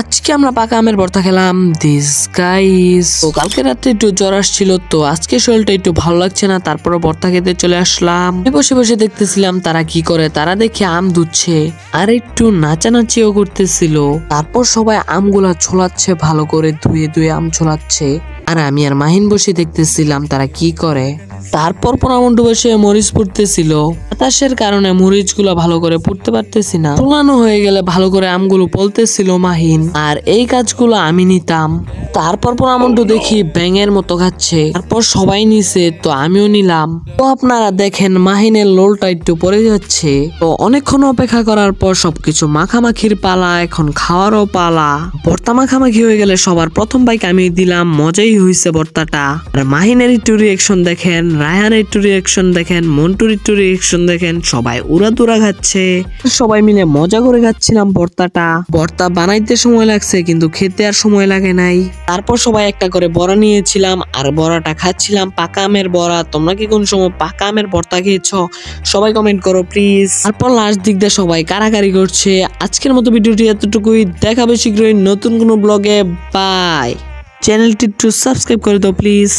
আজকে আমরা পাকা আমের ভর্তা খেলাম দিস গাইস। তো কালকে রাতে একটু জ্বর আসছিল, তো আজকে শরীরটা একটু ভালো লাগছে না, তারপরে ভর্তা খেতে চলে আসলাম। বসে বসে দেখতেছিলাম তারা কি করে, তারা দেখে আম ধুচ্ছে আর একটু নাচানাচিও করতেছিল। তারপর সবাই আমগুলা ছোলাচ্ছে, ভালো করে ধুয়ে ধুয়ে আম ছোলাচ্ছে, আর আমি আর মাহিন বসে দেখতেছিলাম তারা কি করে। তারপর পোড়ামন্টু বসে মরিচ পুড়তেছিল, বাতাসের কারণে মরিচ গুলো ভালো করে পুড়তে পারতেছি না। পোড়ানো হয়ে গেলে ভালো করে আমগুলো পলতেছিল মাহিন, আর এই কাজগুলো আমি নিতাম। তারপর পোড়ামন্টু দেখি ব্যাঙের মতো খাচ্ছে, তারপর সবাই নিছে, তো আমিও নিলাম। তো আপনারা দেখেন মাহিনের লোলটা একটু পড়ে যাচ্ছে। তো অনেকক্ষণ অপেক্ষা করার পর সবকিছু মাখামাখির পালা, এখন খাওয়ারও পালা। ভর্তা মাখামাখি হয়ে গেলে সবার প্রথম বাইক আমি দিলাম, মজাই হয়েছে ভর্তাটা। আর মাহিনের একটু রিয়েকশন দেখেন, রায়হানের একটু রিয়েকশন দেখেন, মন্টুর একটু রিয়েকশন দেখেন, সবাই উড়াদুরা খাচ্ছে। সবাই মিলে মজা করে খাচ্ছিলাম ভর্তাটা। ভর্তা বানাইতে সময় লাগছে কিন্তু খেতে আর সময় লাগে নাই। তারপর সবাই একটা করে বড়া নিয়েছিলাম আর বড়াটা খাচ্ছিলাম, পাকা আমের বড়া। তোমরা কি কোন সময় পাকা আমের ভর্তা খেয়েছো? সবাই কমেন্ট করো প্লিজ। তারপর লাস্ট দিক দিয়ে সবাই কারাকারি করছে। আজকের মতো ভিডিওটি এতটুকুই, দেখাবে শীঘ্রই নতুন কোনো ব্লগে। বাই। চ্যানেলটি একটু সাবস্ক্রাইব করে দাও প্লিজ।